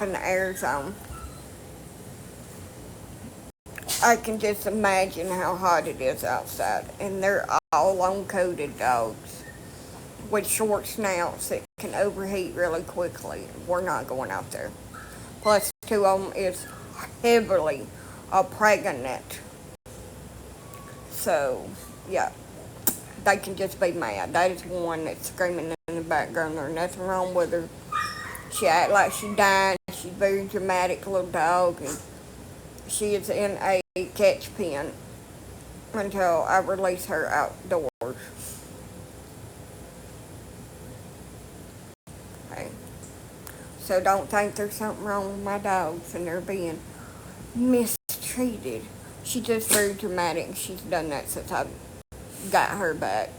keeping the air zone. I can just imagine how hot it is outside. And they're all long-coated dogs with short snouts that can overheat really quickly. We're not going out there. Plus, two of them is heavily pregnant. So, yeah, they can just be mad. That is one that's screaming in the background. There's nothing wrong with her. She act like she died. She's a very dramatic little dog, and she is in a catch pen until I release her outdoors. Okay. So don't think there's something wrong with my dogs and they're being mistreated. She's just very dramatic. She's done that since I got her back.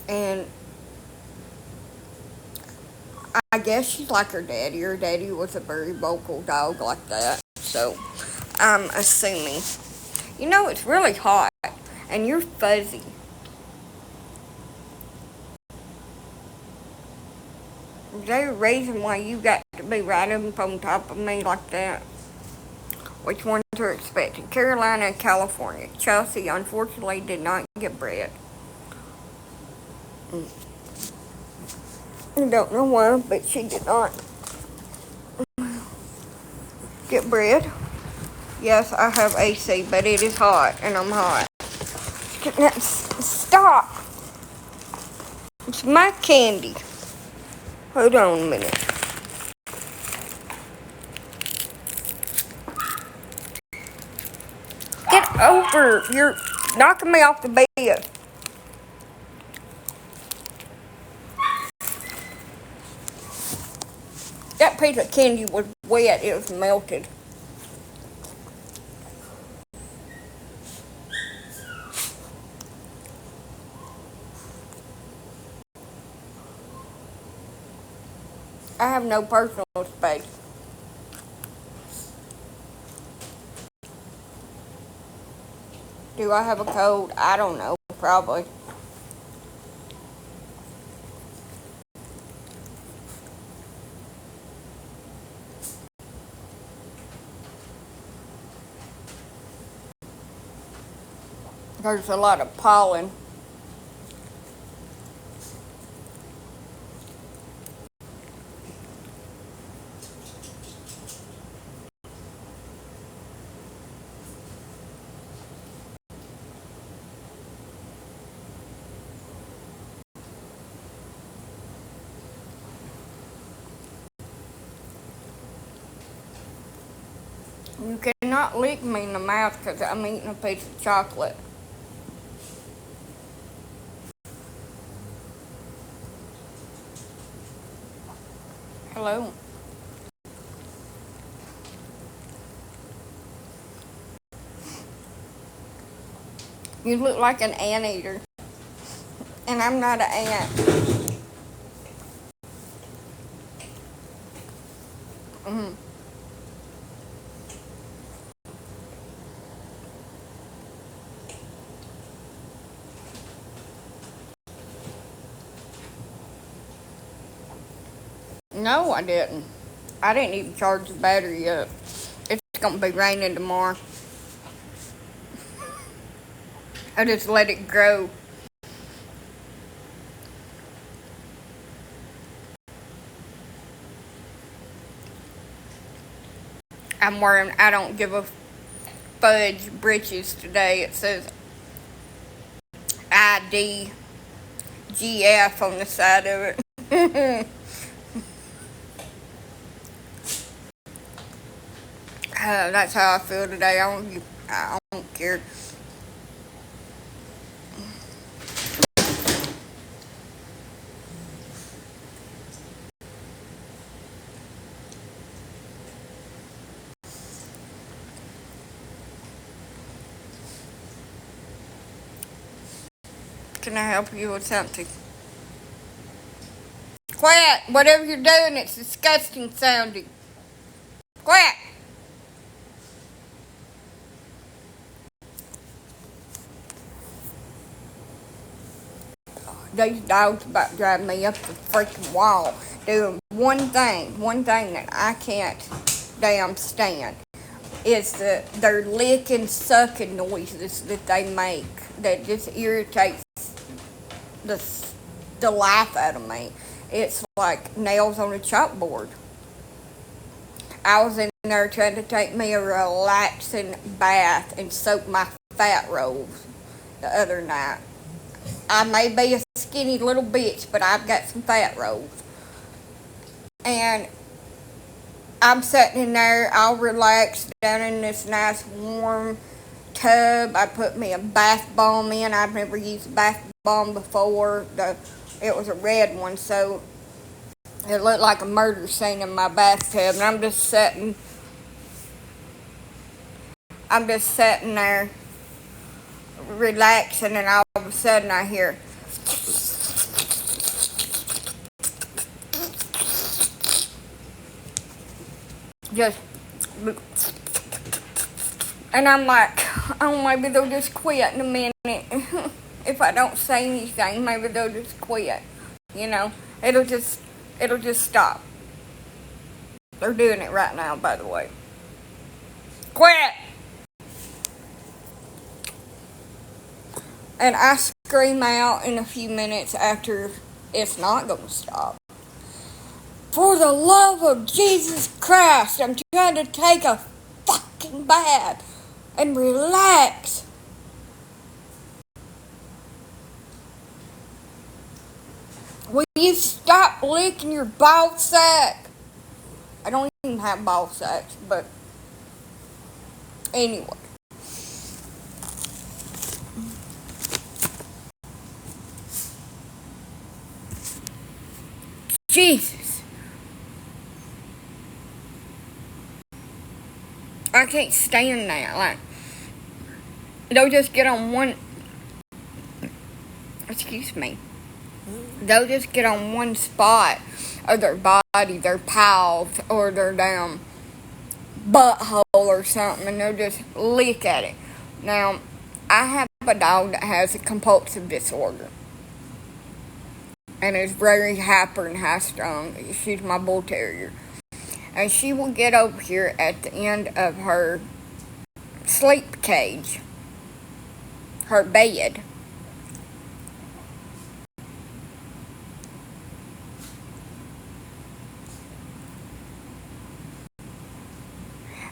And I guess she's like her daddy. Her daddy was a very vocal dog like that. So I'm assuming. You know, it's really hot and you're fuzzy. Is there a reason why you got to be right up on top of me like that? Which ones are expected? Carolina and California. Chelsea, unfortunately, did not get bred. I don't know why, but she did not get bred. Yes, I have AC, but it is hot, and I'm hot. Stop! It's my candy. Hold on a minute. Get over. You're knocking me off the bed. That piece of candy was wet. It was melted. I have no personal space. Do I have a cold? I don't know. Probably. There's a lot of pollen. You cannot lick me in the mouth because I'm eating a piece of chocolate. Hello. You look like an anteater. And I'm not an ant. Mm-hmm. No, I didn't. I didn't even charge the battery up. It's gonna be raining tomorrow. I just let it grow. I'm wearing I don't give a fudge breeches today. It says IDGF on the side of it. That's how I feel today. I don't care. Can I help you with something? Quiet! Whatever you're doing, it's disgusting sounding. Quiet! God. These dogs about drive me up the freaking wall. Doing one thing that I can't damn stand is their licking, sucking noises that they make that just irritates the, the life out of me. It's like nails on a chalkboard. I was in there trying to take me a relaxing bath and soak my fat rolls the other night. I may be a skinny little bitch, but I've got some fat rolls. And I'm sitting in there all relaxed down in this nice warm tub. I put me a bath bomb in. I've never used a bath bomb before. It was a red one, so it looked like a murder scene in my bathtub. And I'm just sitting there relaxing, and all of a sudden I hear just, and I'm like, oh, maybe they'll just quit in a minute. If I don't say anything, maybe they'll just quit. You know, it'll just stop. They're doing it right now, by the way. Quit! And I scream out in a few minutes after it's not going to stop. For the love of Jesus Christ, I'm trying to take a fucking bath and relax. Will you stop licking your ball sack? I don't even have ball sacks, but anyway. Jesus. I can't stand that. Like, they'll just get on one. Excuse me. They'll just get on one spot of their body, their paws, or their damn butthole or something, and they'll just lick at it. Now, I have a dog that has a compulsive disorder, and is very hyper and high strung. She's my bull terrier. And she will get over here at the end of her sleep cage, her bed,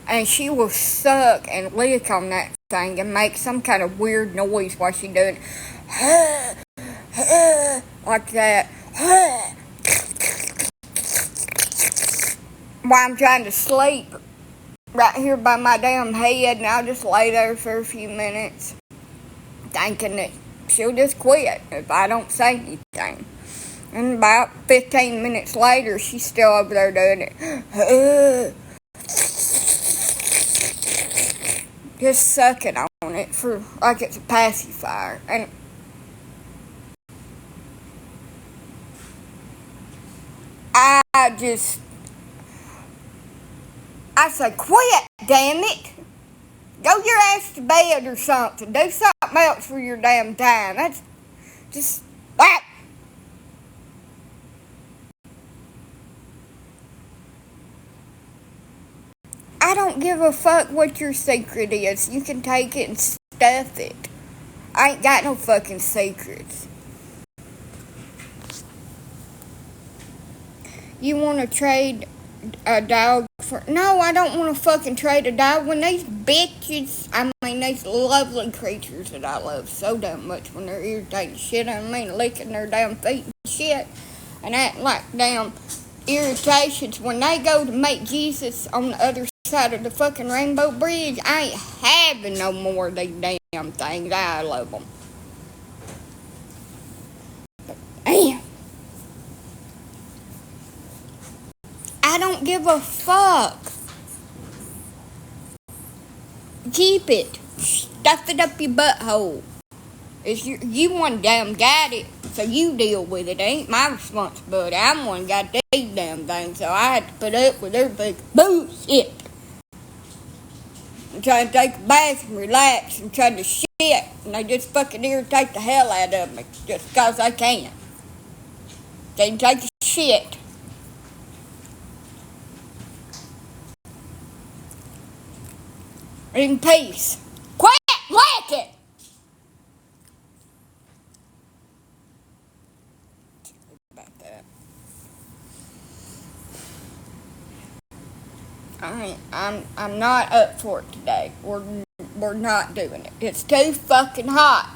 and she will suck and lick on that thing and make some kind of weird noise while she's doing like that. While I'm trying to sleep right here by my damn head, and I'll just lay there for a few minutes thinking that she'll just quit if I don't say anything. And about 15 minutes later, she's still over there doing it. Just sucking on it for like it's a pacifier. And I say, quit, damn it. Go your ass to bed or something. Do something else for your damn time. That's just, ah. I don't give a fuck what your secret is. You can take it and stuff it. I ain't got no fucking secrets. You want to trade a dog for... No, I don't want to fucking trade a dog. When these bitches... these lovely creatures that I love so damn much, when they're irritating shit out of me, licking their damn feet and shit, and acting like damn irritations, when they go to meet Jesus on the other side of the fucking Rainbow Bridge, I ain't having no more of these damn things. I love them. But damn. I don't give a fuck. Keep it. Stuff it up your butthole. You one damn got it, so you deal with it. It ain't my responsibility. I'm one got these damn things, so I had to put up with everything bullshit. I'm trying to take a bath and relax and try to shit and they just fucking irritate the hell out of me just because they can. They can take a shit. In peace. Quit licking! About that. I'm not up for it today. We're not doing it. It's too fucking hot.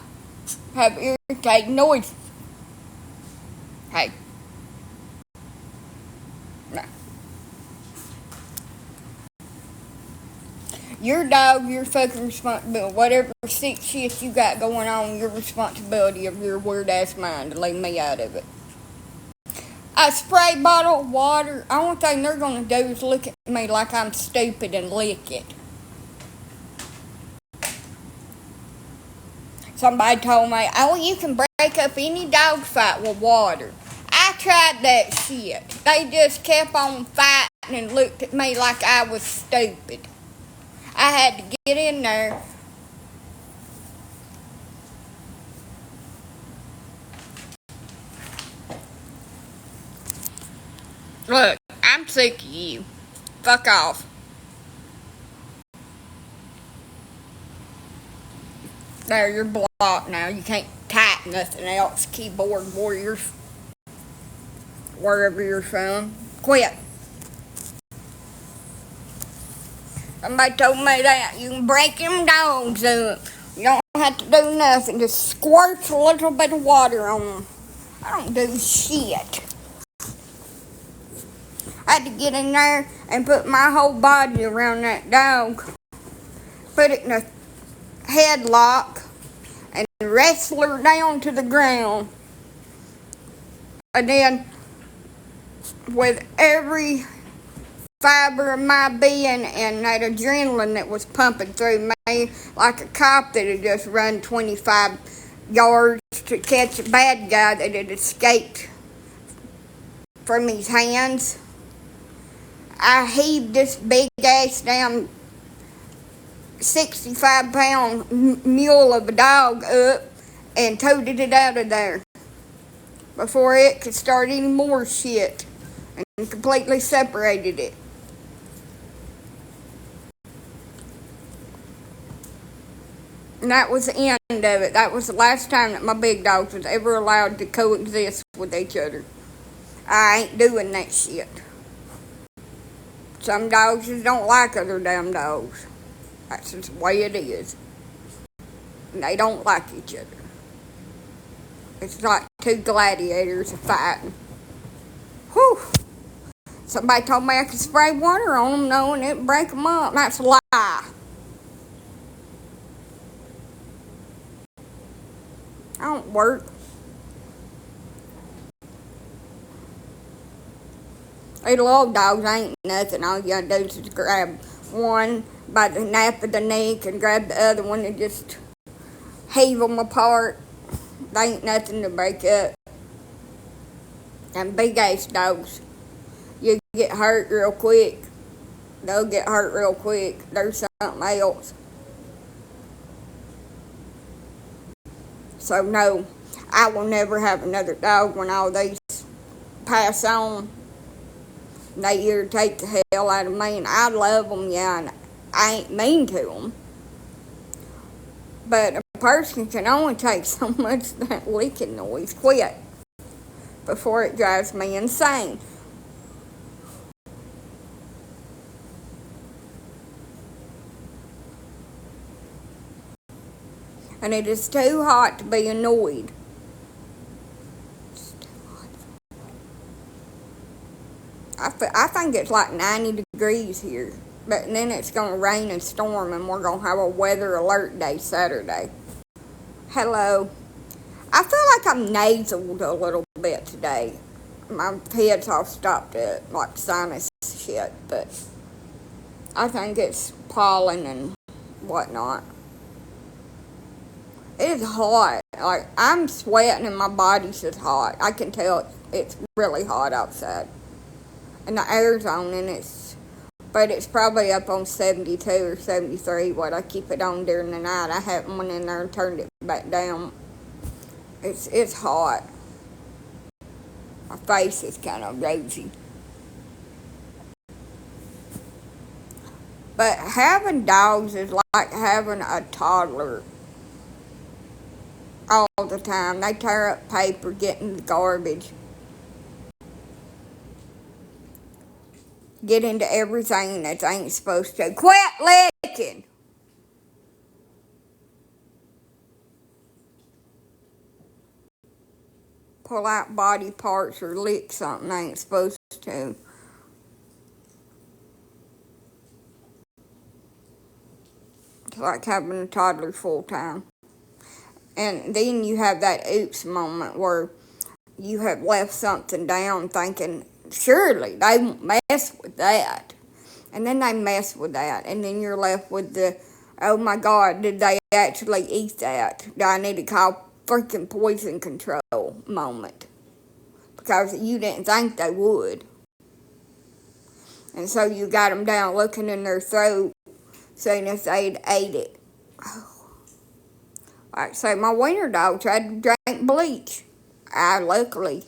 Have irritating noises. Hey. No. Your dog, your fucking responsibility. Whatever sick shit you got going on, your responsibility of your weird ass mind to leave me out of it. A spray bottle of water, the only thing they're gonna do is look at me like I'm stupid and lick it. Somebody told me, oh, you can break up any dog fight with water. I tried that shit. They just kept on fighting and looked at me like I was stupid. I had to get in there. Look, I'm sick of you. Fuck off. There, you're blocked now. You can't type nothing else. Keyboard warriors. Wherever you're from. Quit. Somebody told me that. You can break them dogs up. You don't have to do nothing. Just squirt a little bit of water on them. I don't do shit. I had to get in there and put my whole body around that dog. Put it in a headlock and wrestle her down to the ground. And then, with every fiber of my being and that adrenaline that was pumping through me, like a cop that had just run 25 yards to catch a bad guy that had escaped from his hands, I heaved this big ass damn 65-pound mule of a dog up and toted it out of there before it could start any more shit, and completely separated it. And that was the end of it. That was the last time that my big dogs was ever allowed to coexist with each other. I ain't doing that shit. Some dogs just don't like other damn dogs. That's just the way it is. And they don't like each other. It's like two gladiators fighting. Whew. Somebody told me I could spray water on them knowing it'd break them up. That's a lie. I don't work. Little old dogs ain't nothing. All you gotta do is just grab one by the nape of the neck and grab the other one and just heave them apart. They ain't nothing to break up. And big ass dogs, you get hurt real quick. They'll get hurt real quick. There's something else. So no, I will never have another dog when all these pass on. They irritate the hell out of me, and I love them, yeah, and I ain't mean to them. But a person can only take so much of that licking noise. Quit. Before it drives me insane. And it is too hot to be annoyed. I think it's like 90 degrees here. But then it's going to rain and storm, and we're going to have a weather alert day Saturday. Hello. I feel like I'm nasaled a little bit today. My head's all stopped up, like sinus shit. But I think it's pollen and whatnot. It is hot. Like, I'm sweating and my body's just hot. I can tell it's really hot outside. And the air's on and it's But it's probably up on 72 or 73 what I keep it on during the night. I haven't went in there and turned it back down. It's hot. My face is kind of rosy. But having dogs is like having a toddler all the time. They tear up paper, get in the garbage, get into everything that they ain't supposed to. Quit licking! Pull out body parts or lick something they ain't supposed to. It's like having a toddler full time. And then you have that oops moment where you have left something down thinking, surely they won't mess with that. And then they mess with that. And then you're left with the, oh my God, did they actually eat that? Do I need to call freaking poison control moment? Because you didn't think they would. And so you got them down looking in their throat, seeing if they'd ate it. Like say, my wiener dog tried to drink bleach. I luckily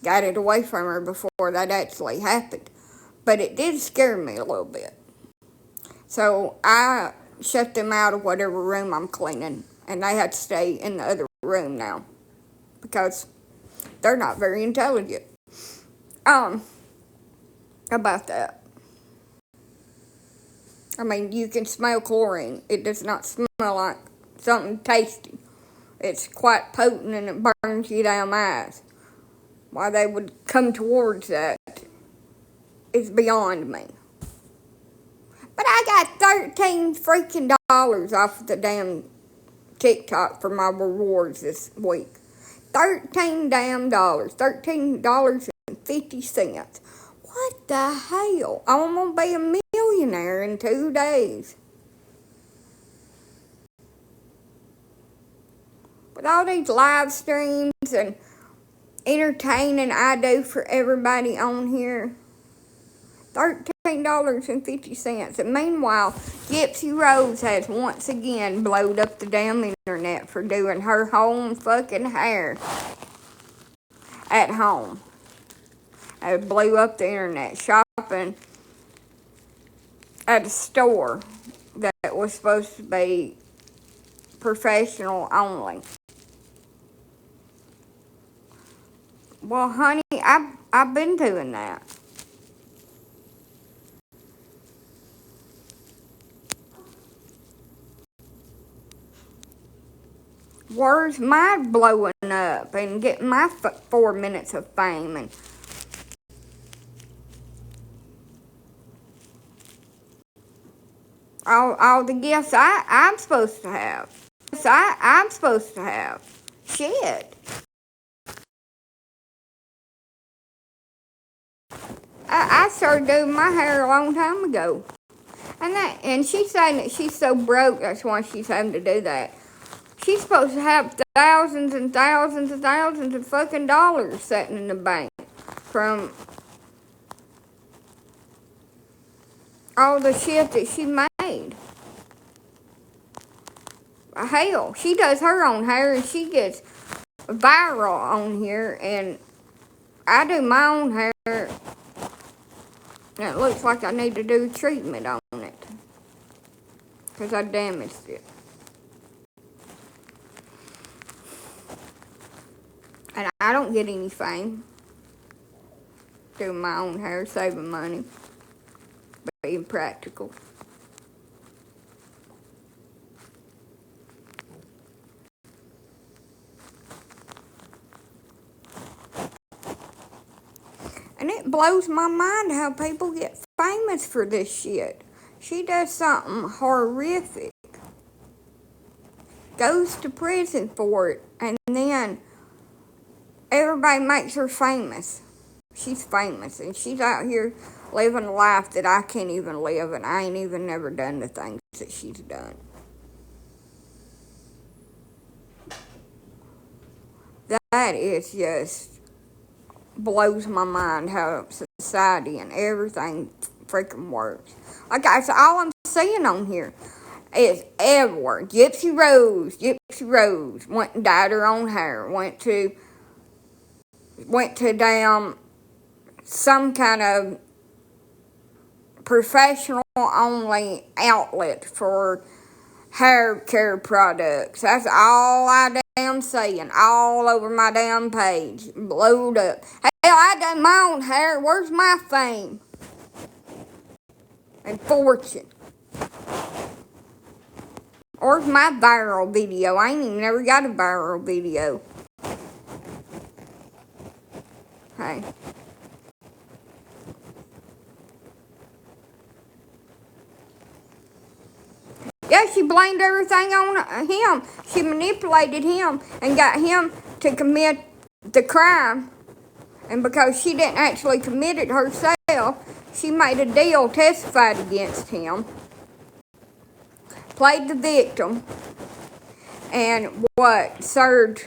got it away from her before that actually happened. But it did scare me a little bit. So I shut them out of whatever room I'm cleaning. And they have to stay in the other room now. Because they're not very intelligent. About that. I mean, you can smell chlorine. It does not smell like something tasty. It's quite potent and it burns you down my eyes. Why they would come towards that is beyond me. But I got $13 freaking off of the damn TikTok for my rewards this week. $13 damn dollars. $13.50. What the hell? I'm gonna be a millionaire in 2 days. With all these live streams and entertaining I do for everybody on here. $13.50. And meanwhile, Gypsy Rose has once again blowed up the damn internet for doing her home fucking hair at home. I blew up the internet shopping at a store that was supposed to be professional only. Well, honey, I've been doing that. Where's my blowing up and getting my 4 minutes of fame and all the gifts I'm supposed to have. I'm supposed to have. Shit. I started doing my hair a long time ago. And she's saying that she's so broke, that's why she's having to do that. She's supposed to have thousands and thousands and thousands of fucking dollars sitting in the bank from all the shit that she made. Hell, she does her own hair and she gets viral on here, and I do my own hair and it looks like I need to do treatment on it because I damaged it. And I don't get any fame doing my own hair, saving money, being practical. And it blows my mind how people get famous for this shit. She does something horrific, goes to prison for it, and then everybody makes her famous. She's famous, and she's out here living a life that I can't even live, and I ain't even never done the things that she's done. That is just blows my mind how society and everything freaking works. Like, that's all I'm seeing on here is everywhere. Gypsy Rose went and dyed her own hair. Went to damn some kind of professional only outlet for hair care products. That's all I damn seeing all over my damn page. Blowed up. Hell, I done my own hair. Where's my fame and fortune? Where's my viral video? I ain't even never got a viral video. Hey. Yeah, she blamed everything on him. She manipulated him and got him to commit the crime. And because she didn't actually commit it herself, she made a deal, testified against him, played the victim, and served,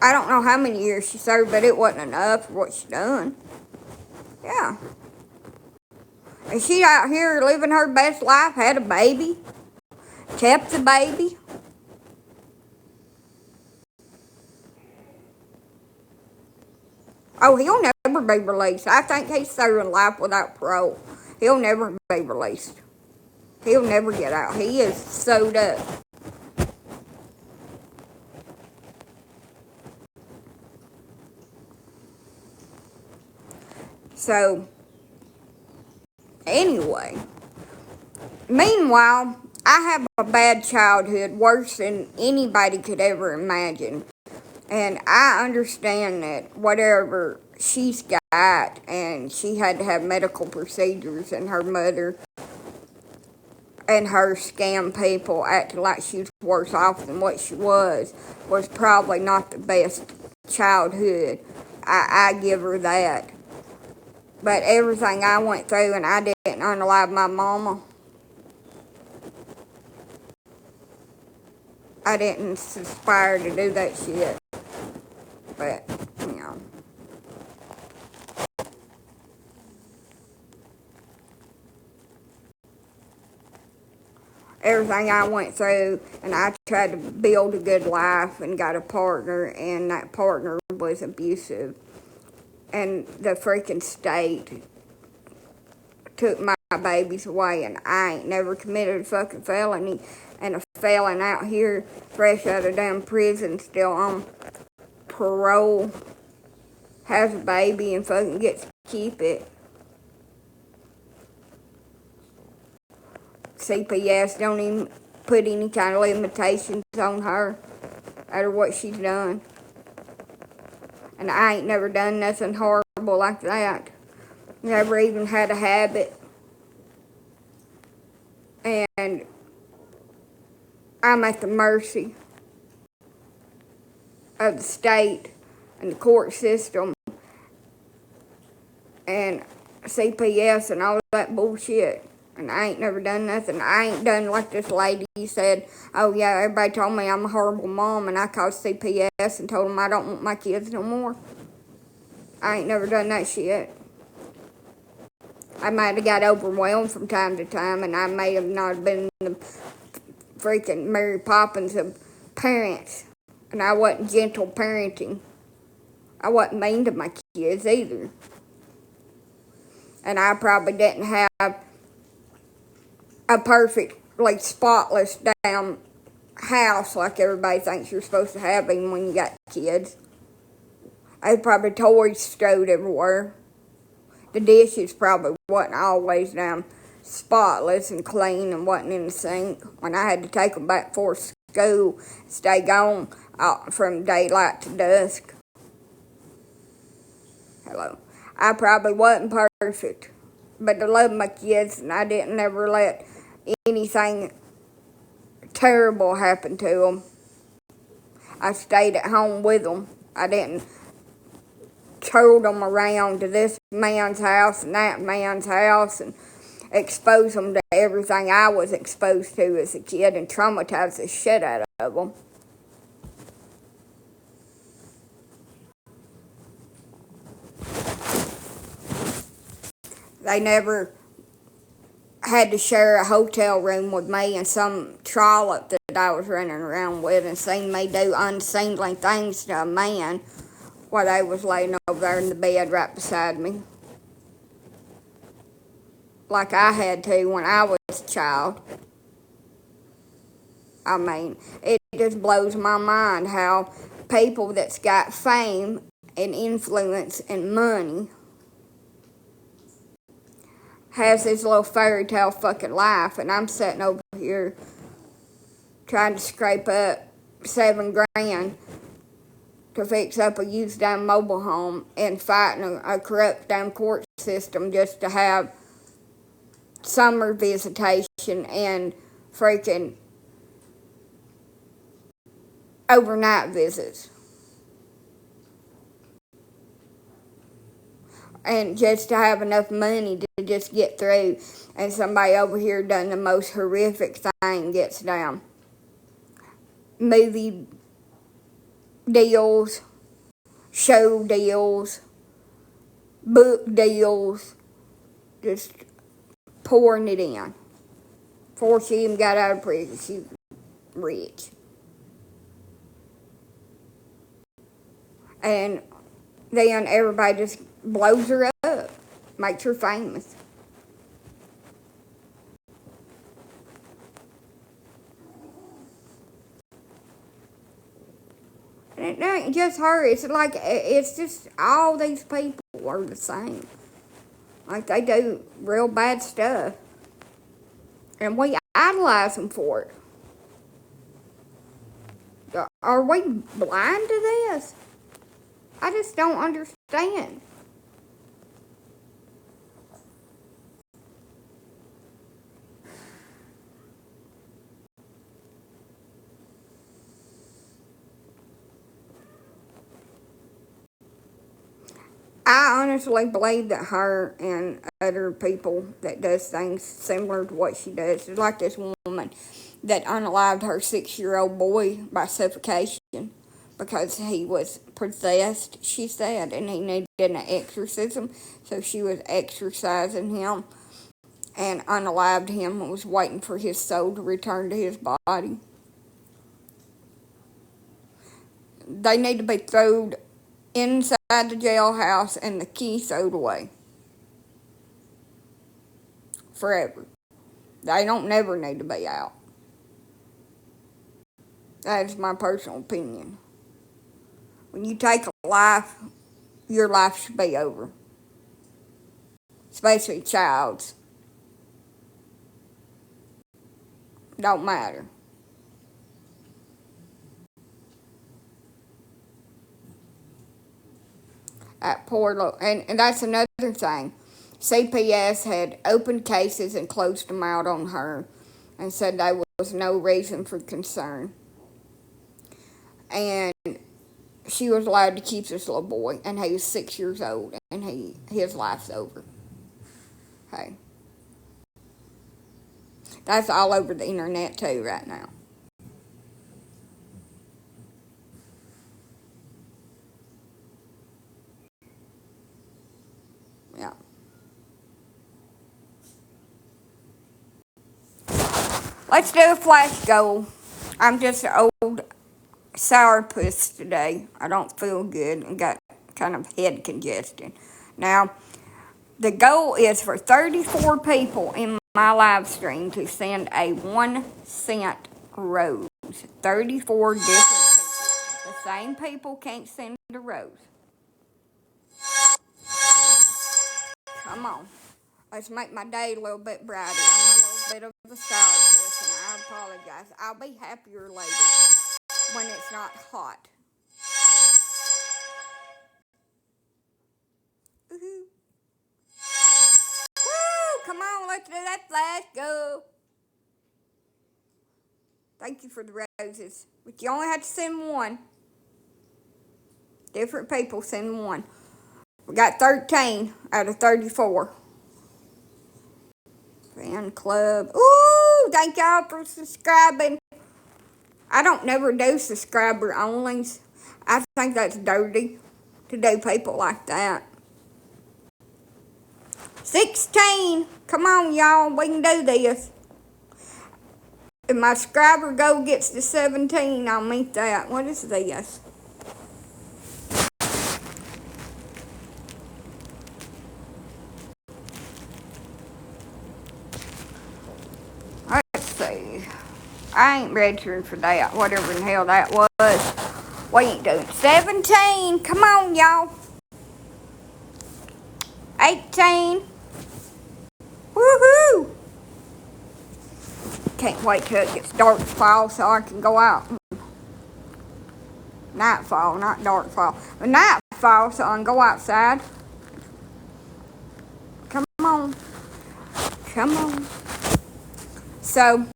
I don't know how many years she served, but it wasn't enough for what she done. Yeah. And she out here living her best life, had a baby, kept the baby. Oh, he'll never be released. I think he's serving life without parole. He'll never be released. He'll never get out. He is sewed up. So, anyway. Meanwhile, I have a bad childhood, worse than anybody could ever imagine. And I understand that whatever she's got, and she had to have medical procedures, and her mother and her scam people acting like she was worse off than what she was probably not the best childhood. I give her that. But everything I went through, and I didn't unalive my mama. I didn't aspire to do that shit. But, you know. Everything I went through, and I tried to build a good life and got a partner, and that partner was abusive. And the freaking state took my babies away, and I ain't never committed a fucking felony. And a felon out here, fresh out of damn prison, still on parole, has a baby and fucking gets to keep it. CPS don't even put any kind of limitations on her out of what she's done. And I ain't never done nothing horrible like that. Never even had a habit. And I'm at the mercy of the state and the court system and CPS and all that bullshit. And I ain't never done nothing. I ain't done like this lady said, oh yeah, everybody told me I'm a horrible mom, and I called CPS and told them I don't want my kids no more. I ain't never done that shit. I might have got overwhelmed from time to time, and I may have not been the freaking Mary Poppins of parents. And I wasn't gentle parenting. I wasn't mean to my kids either. And I probably didn't have a perfectly spotless damn house like everybody thinks you're supposed to have even when you got kids. They probably toys strode everywhere. The dishes probably wasn't always damn spotless and clean and wasn't in the sink. When I had to take them back for school, stay gone from daylight to dusk. Hello. I probably wasn't perfect, but I loved my kids, and I didn't ever let anything terrible happen to them. I stayed at home with them. I didn't tour them around to this man's house and that man's house and expose them to everything I was exposed to as a kid and traumatize the shit out of them. They never had to share a hotel room with me and some trollop that I was running around with, and seen me do unseemly things to a man while they was laying over there in the bed right beside me, like I had to when I was a child. I mean, it just blows my mind how people that's got fame and influence and money has this little fairy tale fucking life, and I'm sitting over here trying to scrape up $7,000 to fix up a used down mobile home and fighting a corrupt damn court system just to have summer visitation and freaking overnight visits. And just to have enough money to just get through, and somebody over here done the most horrific thing gets down. Movie deals, show deals, book deals, just pouring it in. Before she even got out of prison, she was rich. And then everybody just blows her up, makes her famous. And it ain't just her, it's like, it's just all these people are the same. Like, they do real bad stuff. And we idolize them for it. Are we blind to this? I just don't understand. I honestly believe that her and other people that does things similar to what she does, is like this woman that unalived her 6-year-old boy by suffocation because he was possessed, she said, and he needed an exorcism, so she was exorcising him and unalived him and was waiting for his soul to return to his body. They need to be thrown inside the jailhouse and the key sewed away forever. They don't never need to be out. That is my personal opinion. When you take a life, your life should be over. Especially a child's. Don't matter. That poor little, and that's another thing. CPS had opened cases and closed them out on her and said there was no reason for concern. And she was allowed to keep this little boy, and he was 6 years old, and his life's over. Hey. That's all over the internet too right now. Yeah. Let's do a flash goal. I'm just an old sourpuss today. I don't feel good and got kind of head congestion. Now, the goal is for 34 people in my live stream to send a 1-cent rose. 34 different people. The same people can't send a rose. Come on. Let's make my day a little bit brighter. I'm a little bit of a sourpuss, and I apologize. I'll be happier later when it's not hot. Woohoo. Woo! Come on, let's do that flash go. Thank you for the roses. But you only have to send one. Different people send one. We got 13 out of 34. Fan club. Ooh, thank y'all for subscribing. I don't never do subscriber onlys. I think that's dirty to do people like that. 16. Come on, y'all. We can do this. If my subscriber goal gets to 17, I'll meet that. What is this? Let's see. I ain't registering for that. Whatever the hell that was. We ain't doing 17. Come on, y'all. 18. Woohoo! Can't wait till it gets dark fall so I can go out. Nightfall, not dark fall. But nightfall so I can go outside. Come on. Come on. So,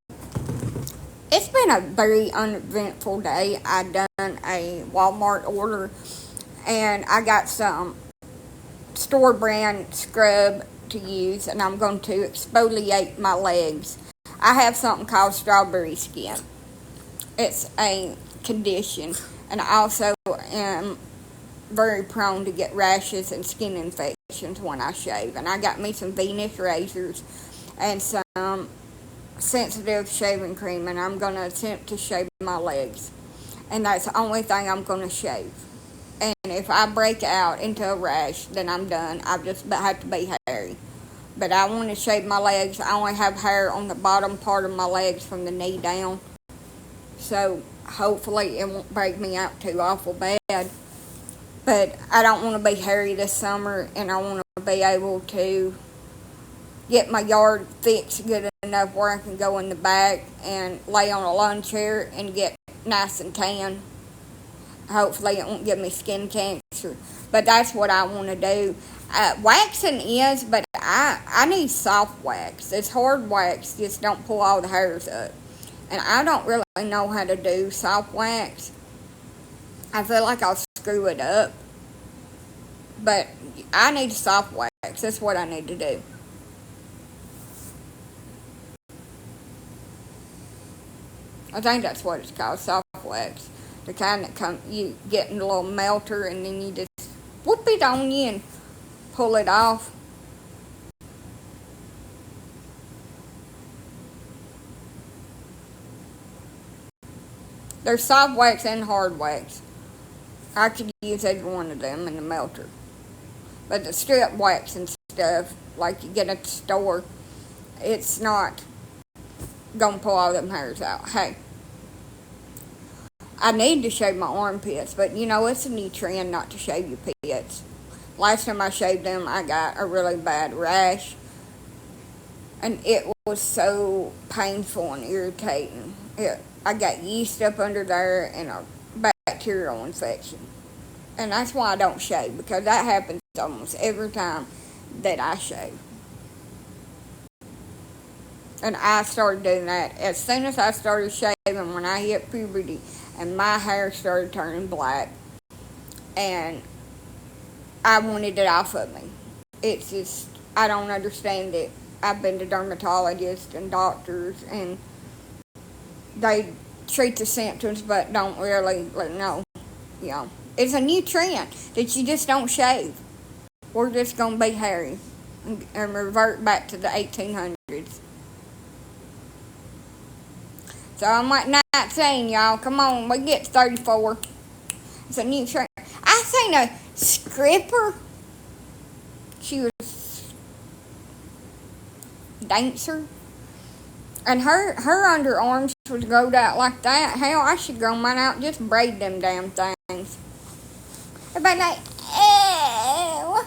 it's been a very uneventful day. I done a Walmart order and I got some store brand scrub to use and I'm going to exfoliate my legs. I have something called strawberry skin. It's a condition and I also am very prone to get rashes and skin infections when I shave. And I got me some Venus razors and some sensitive shaving cream and I'm going to attempt to shave my legs. And that's the only thing I'm going to shave. And if I break out into a rash, then I'm done. I just have to be hairy. But I want to shave my legs. I only have hair on the bottom part of my legs from the knee down. So hopefully it won't break me out too awful bad. But I don't want to be hairy this summer and I want to be able to get my yard fixed good enough where I can go in the back and lay on a lawn chair and get nice and tan. Hopefully it won't give me skin cancer. But that's what I want to do. Waxing is, but I need soft wax. This hard wax just don't pull all the hairs up. And I don't really know how to do soft wax. I feel like I'll screw it up. But I need soft wax. That's what I need to do. I think that's what it's called, soft wax. The kind that you get in a little melter and then you just whoop it on you and pull it off. There's soft wax and hard wax. I could use either one of them in the melter. But the strip wax and stuff, like you get at the store, it's not gonna pull all them hairs out. Hey, I need to shave my armpits, but you know, it's a new trend not to shave your pits. Last time I shaved them, I got a really bad rash. And it was so painful and irritating. I got yeast up under there and a bacterial infection. And that's why I don't shave, because that happens almost every time that I shave. And I started doing that as soon as I started shaving when I hit puberty and my hair started turning black. And I wanted it off of me. It's just, I don't understand it. I've been to dermatologists and doctors and they treat the symptoms but don't really know. You know, it's a new trend that you just don't shave. We're just going to be hairy and revert back to the 1800s. So I'm like 19, y'all. Come on, we get 34. It's a new trend. I seen a stripper. She was a dancer. And her underarms was growed out like that. Hell, I should grow mine out. Just braid them damn things. Everybody like, ew,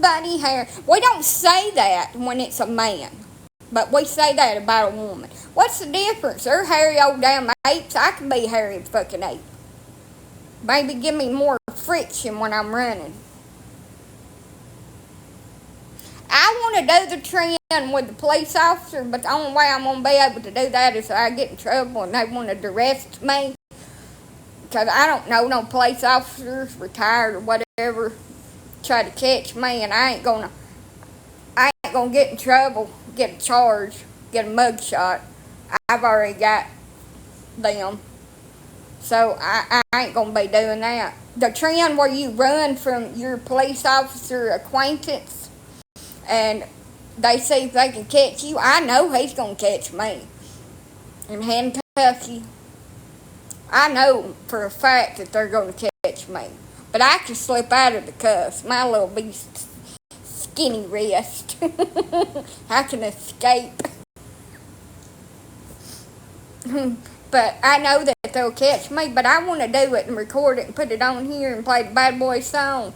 bunny hair. We don't say that when it's a man. But we say that about a woman. What's the difference? They're hairy old damn apes. I can be hairy fucking ape. Maybe give me more friction when I'm running. I want to do the trend with the police officer, but the only way I'm going to be able to do that is if I get in trouble and they want to arrest me. Because I don't know no police officers, retired or whatever, try to catch me, and I ain't going to get in trouble, get a charge, get a mug shot. I've already got them. So I ain't going to be doing that. The trend where you run from your police officer acquaintance and they see if they can catch you. I know he's going to catch me and handcuff you. I know for a fact that they're going to catch me. But I can slip out of the cuffs. My little beast skinny wrist. I can escape. But I know that they'll catch me. But I want to do it and record it and put it on here and play the Bad Boy song.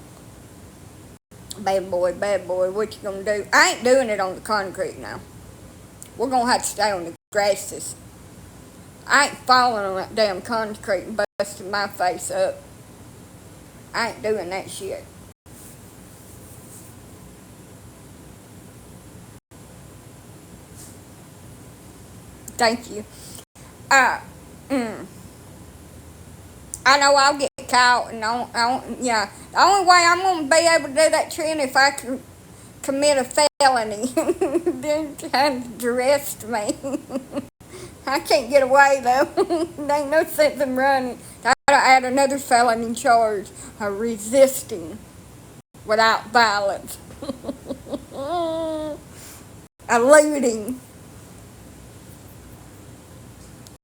Bad boy, what you gonna do? I ain't doing it on the concrete now. We're gonna have to stay on the grasses. I ain't falling on that damn concrete and busting my face up. I ain't doing that shit. Thank you. I know I'll get caught, and the only way I'm gonna be able to do that trend if I can commit a felony, then trying to arrest me. I can't get away though. There ain't no sense in running. I gotta add another felony charge of resisting without violence. Eluding.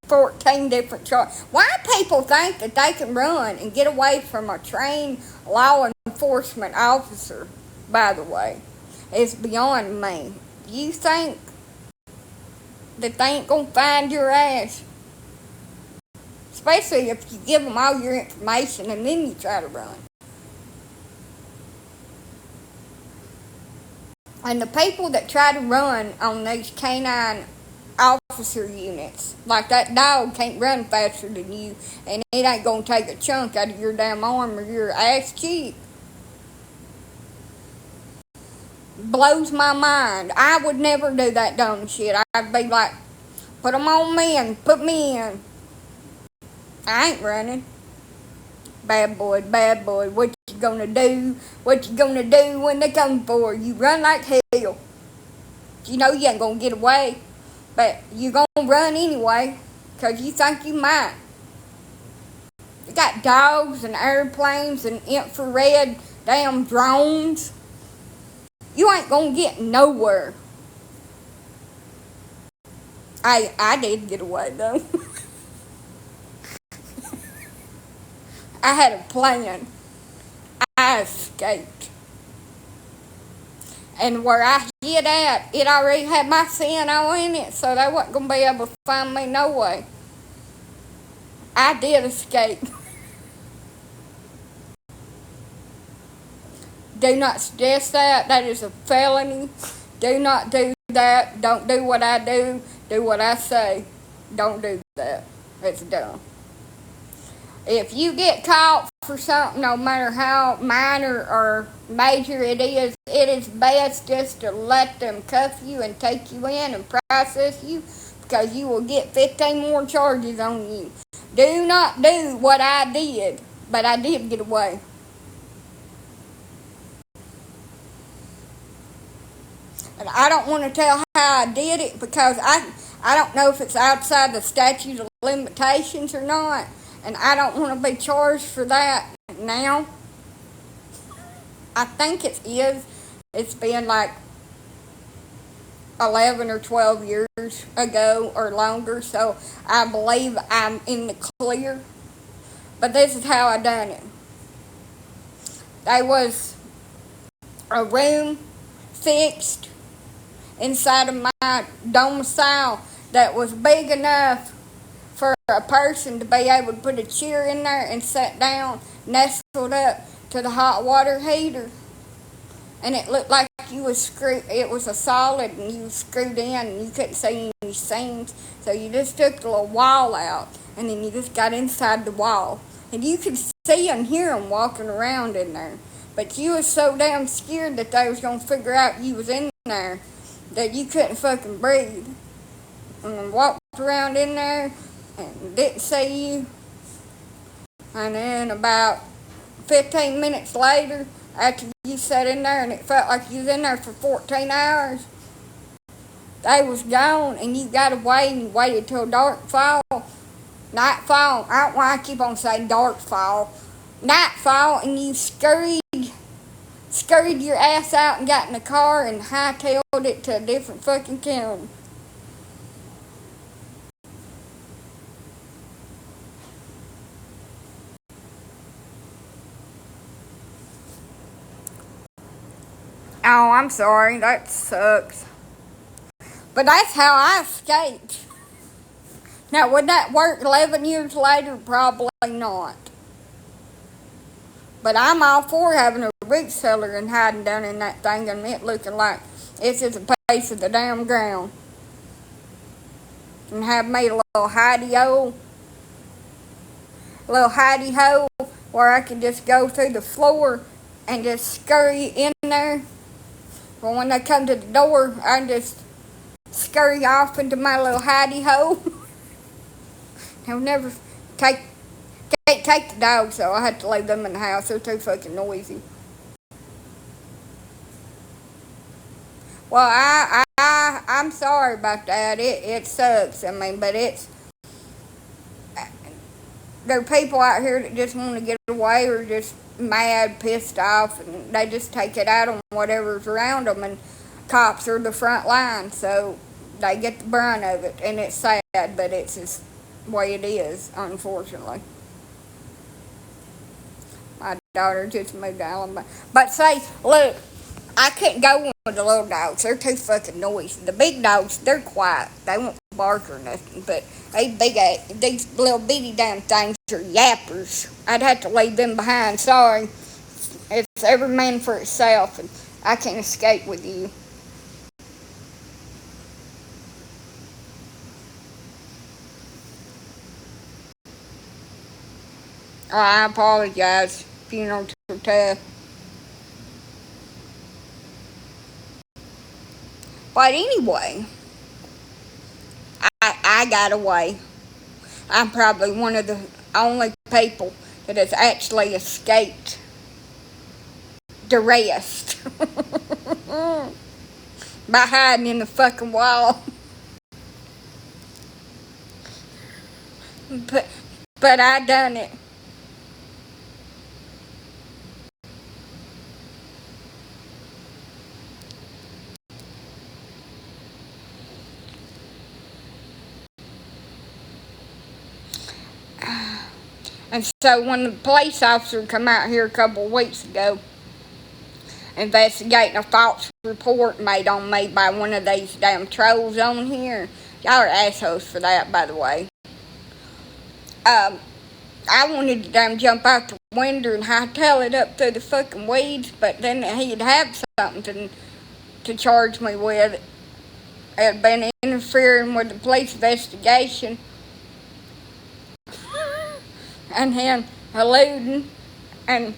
14 different charges. Why people think that they can run and get away from a trained law enforcement officer, by the way, is beyond me. You think that they ain't gonna find your ass? Especially if you give them all your information and then you try to run. And the people that try to run on these canine officer units, like that dog can't run faster than you, and it ain't gonna take a chunk out of your damn arm or your ass cheek. Blows my mind. I would never do that dumb shit. I'd be like, put them on me and put me in. I ain't running. Bad boy, what you gonna do? What you gonna do when they come for you? Run like hell. You know you ain't gonna get away, but you gonna run anyway, because you think you might. You got dogs and airplanes and infrared damn drones. You ain't gonna get nowhere. I did get away though. I had a plan. I escaped. And where I hid at, it already had my sin all in it, so they wasn't going to be able to find me no way. I did escape. Do not suggest that. That is a felony. Do not do that. Don't do what I do. Do what I say. Don't do that. It's dumb. If you get caught for something, no matter how minor or major it is best just to let them cuff you and take you in and process you, because you will get 15 more charges on you. Do not do what I did, but I did get away. And I don't want to tell how I did it, because I don't know if it's outside the statute of limitations or not. And I don't want to be charged for that now. I think it is. It's been like 11 or 12 years ago or longer, so I believe I'm in the clear. But this is how I done it. There was a room fixed inside of my domicile that was big enough for a person to be able to put a chair in there and sit down, nestled up to the hot water heater. And it looked like you was screwed, it was a solid and you was screwed in and you couldn't see any seams. So you just took the little wall out and then you just got inside the wall. And you could see and hear them walking around in there. But you was so damn scared that they was going to figure out you was in there that you couldn't fucking breathe. And walked around in there and didn't see you. And then about 15 minutes later, after you sat in there and it felt like you was in there for 14 hours, they was gone and you got away and you waited till nightfall. I don't want to keep on saying darkfall. Nightfall, and you scurried scurried your ass out and got in the car and hightailed it to a different fucking county. Oh, I'm sorry. That sucks. But that's how I escaped. Now, would that work 11 years later? Probably not. But I'm all for having a root cellar and hiding down in that thing and it looking like it's just a piece of the damn ground. And have made a little hidey-hole where I can just go through the floor and just scurry in there. But when they come to the door, I just scurry off into my little hidey-hole. I'll never can't take the dogs, so I had to leave them in the house. They're too fucking noisy. Well, I'm sorry about that. It sucks. I mean, but there are people out here that just want to get away or just mad, pissed off, and they just take it out on whatever's around them. And cops are the front line, so they get the brunt of it. And it's sad, but it's just the way it is, unfortunately. My daughter just moved to Alabama. But say, look, I couldn't go with the little dogs. They're too fucking noisy. The big dogs, they're quiet. They won't bark or nothing. But these little bitty damn things are yappers. I'd have to leave them behind. Sorry. It's every man for itself, and I can't escape with you. I apologize. Funerals are tough. But anyway, I got away. I'm probably one of the only people that has actually escaped the rest by hiding in the fucking wall. But I done it. And so when the police officer come out here a couple of weeks ago investigating a false report made on me by one of these damn trolls on here, y'all are assholes for that, by the way. I wanted to damn jump out the window and hightail it up through the fucking weeds, but then he'd have something to charge me with. It had been interfering with the police investigation and him eluding and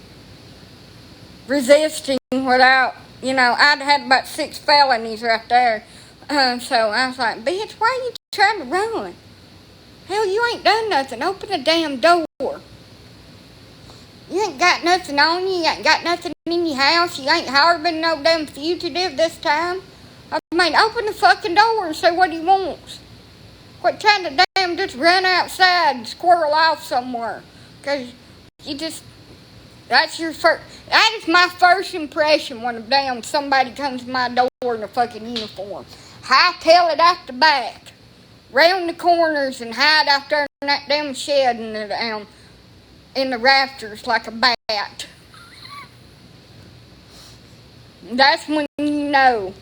resisting without, I'd had about 6 felonies right there. So I was like, bitch, why are you trying to run? Hell, you ain't done nothing. Open the damn door. You ain't got nothing on you. You ain't got nothing in your house. You ain't harboring no damn fugitive this time. I mean, open the fucking door and say what he wants. Quit trying to damn just run outside and squirrel off somewhere. Because that is my first impression when somebody comes to my door in a fucking uniform. Hightail it out the back, round the corners, and hide out there in that damn shed in the rafters like a bat. That's when you know.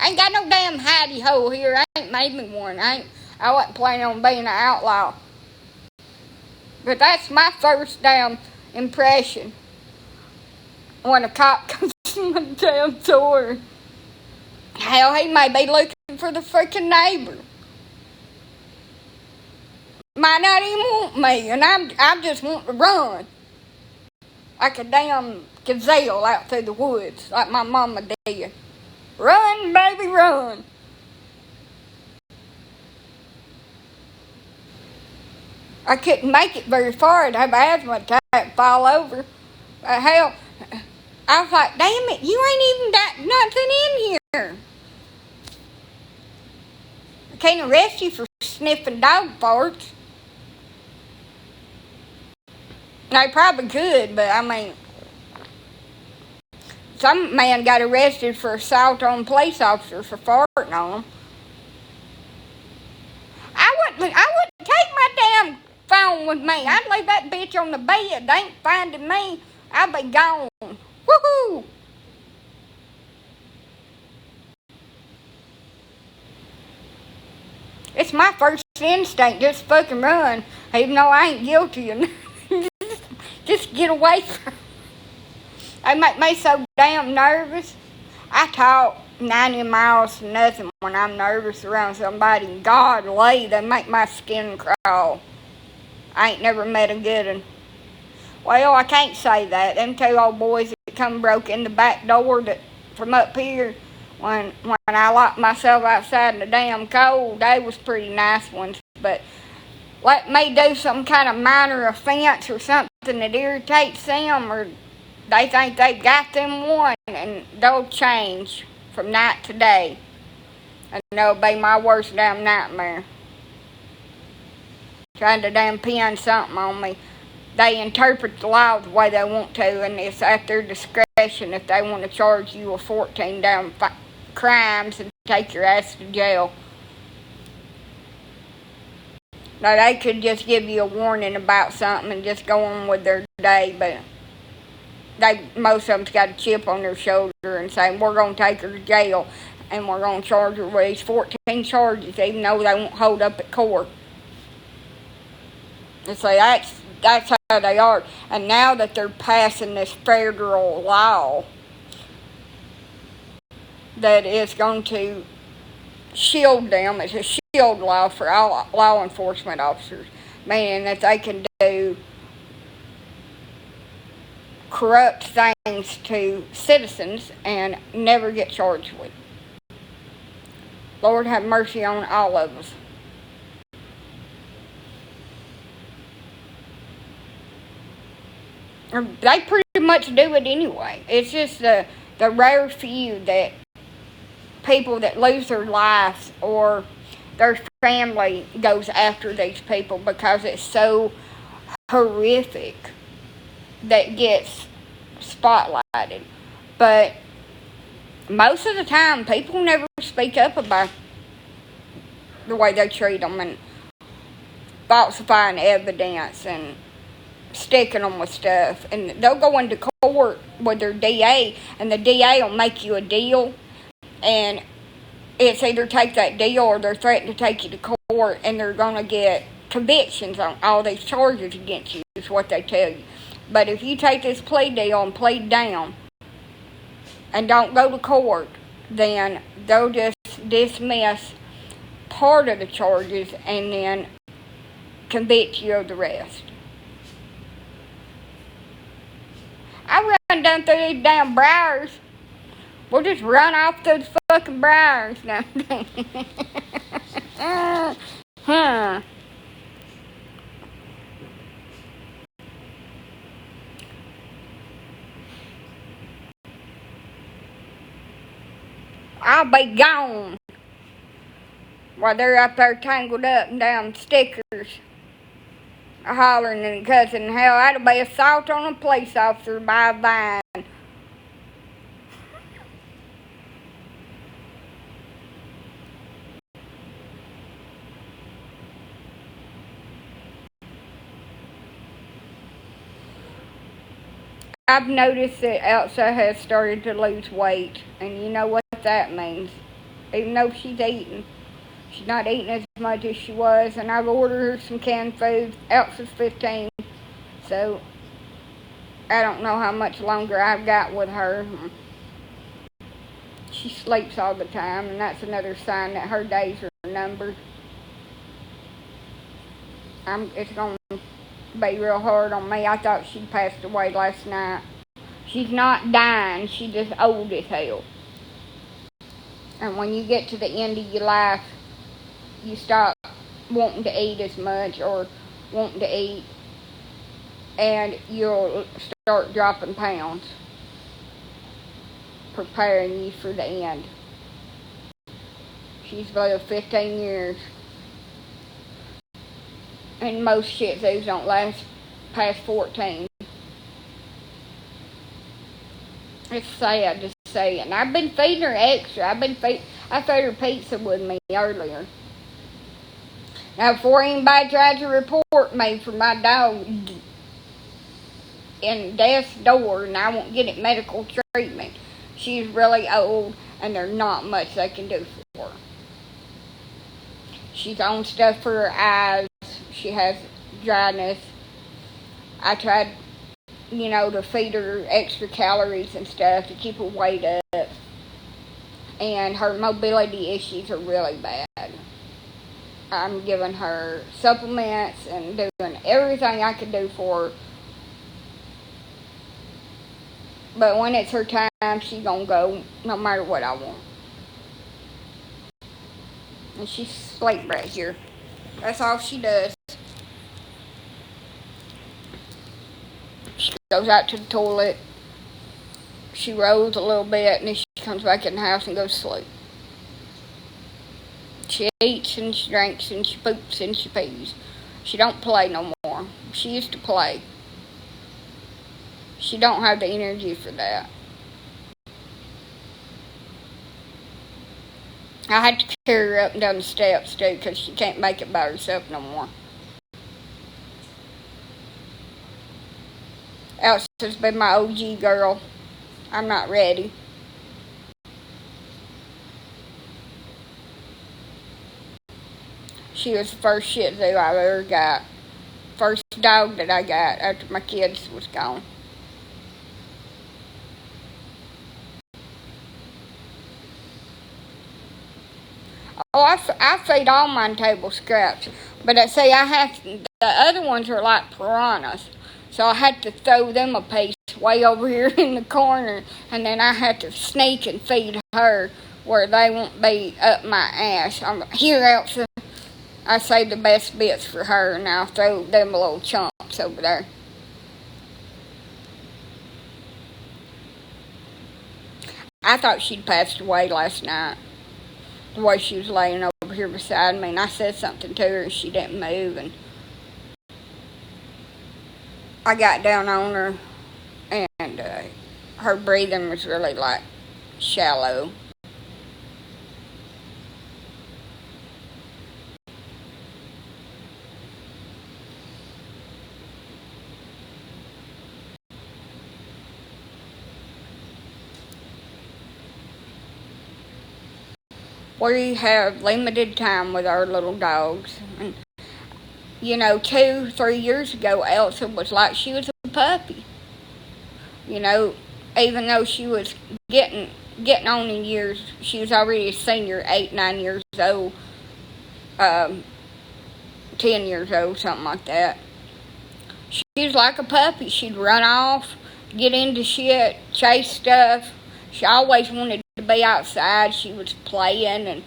I ain't got no damn hidey hole here. I ain't made me one. I wasn't planning on being an outlaw. But that's my first damn impression when a cop comes to my damn door. Hell, he may be looking for the freaking neighbor. Might not even want me, and I just want to run. Like a damn gazelle out through the woods, like my mama did. Run, baby, run. I couldn't make it very far. I'd have asthma attack, fall over. Hell, I was like, damn it, you ain't even got nothing in here. I can't arrest you for sniffing dog farts. They probably could, but I mean, some man got arrested for assault on police officers for farting on them. I wouldn't take my damn phone with me. I'd leave that bitch on the bed. They ain't finding me. I'll be gone. Woohoo! It's my first instinct, just fucking run, even though I ain't guilty. And just get away from. They make me so damn nervous. I talk 90 miles to nothing when I'm nervous around somebody. And golly, they make my skin crawl. I ain't never met a good one. Well, I can't say that. Them two old boys that come broke in the back door from up here, when I locked myself outside in the damn cold, they was pretty nice ones. But let me do some kind of minor offense or something that irritates them, or they think they got them won, and they'll change from night to day. And that'll be my worst damn nightmare. Trying to damn pin something on me. They interpret the law the way they want to, and it's at their discretion if they want to charge you with 14 damn crimes and take your ass to jail. Now, they could just give you a warning about something and just go on with their day, but most of them's got a chip on their shoulder and say, we're going to take her to jail, and we're going to charge her with these 14 charges, even though they won't hold up at court. And so that's how they are. And now that they're passing this federal law that is going to shield them, it's a shield law for all law enforcement officers, meaning that they can do corrupt things to citizens and never get charged with. Lord have mercy on all of us. They pretty much do it anyway. It's just the rare few that people that lose their lives or their family goes after these people because it's so horrific that gets spotlighted. But most of the time, people never speak up about the way they treat them and falsifying evidence and sticking them with stuff. And they'll go into court with their DA, and the DA will make you a deal, and it's either take that deal or they're threatening to take you to court, and they're going to get convictions on all these charges against you, is what they tell you. But if you take this plea deal and plead down and don't go to court, then they'll just dismiss part of the charges and then convict you of the rest. I run down through these damn briars. We'll just run off those fucking briars now. I'll be gone while they're up there tangled up and down stickers, hollering and cussing. Hell, that'll be assault on a police officer by a vine. I've noticed that Elsa has started to lose weight, and you know what that means. Even though she's not eating as much as she was, and I've ordered her some canned food. Elsa's 15, so I don't know how much longer I've got with her. She sleeps all the time, and that's another sign that her days are numbered. It's going to be real hard on me. I thought she'd passed away last night. She's not dying, she's just old as hell. And when you get to the end of your life, you stop wanting to eat as much or wanting to eat, and you'll start dropping pounds, preparing you for the end. She's lived 15 years. And most Shih Tzus don't last past 14. of sad to say. And I've been feeding her extra. I fed her pizza with me earlier. Now, before anybody tried to report me for my dog in death's door and I won't get it medical treatment, she's really old and there's not much they can do for her. She's on stuff for her eyes. She has dryness. I tried, to feed her extra calories and stuff to keep her weight up. And her mobility issues are really bad. I'm giving her supplements and doing everything I can do for her. But when it's her time, she's going to go no matter what I want. And she sleeps right here. That's all she does. She goes out to the toilet. She rolls a little bit and then she comes back in the house and goes to sleep. She eats and she drinks and she poops and she pees. She don't play no more. She used to play. She don't have the energy for that. I had to carry her up and down the steps too because she can't make it by herself no more. Elsa's been my OG girl. I'm not ready. She was the first Shih Tzu I ever got. First dog that I got after my kids was gone. Oh, I feed all mine table scraps. But the other ones are like piranhas. So I had to throw them a piece way over here in the corner. And then I had to sneak and feed her where they won't be up my ass. Here, Elsa. I saved the best bits for her and I'll throw them little chunks over there. I thought she'd passed away last night. The way she was laying over here beside me, and I said something to her and she didn't move, and I got down on her and her breathing was really like shallow. We have limited time with our little dogs. And, 2-3 years ago, Elsa was like she was a puppy. Even though she was getting on in years, she was already a senior, 8-9 years old, 10 years old, something like that. She was like a puppy. She'd run off, get into shit, chase stuff. She always wanted to be outside. She was playing and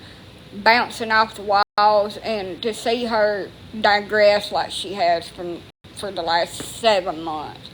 bouncing off the walls, and to see her digress like she has for the last 7 months,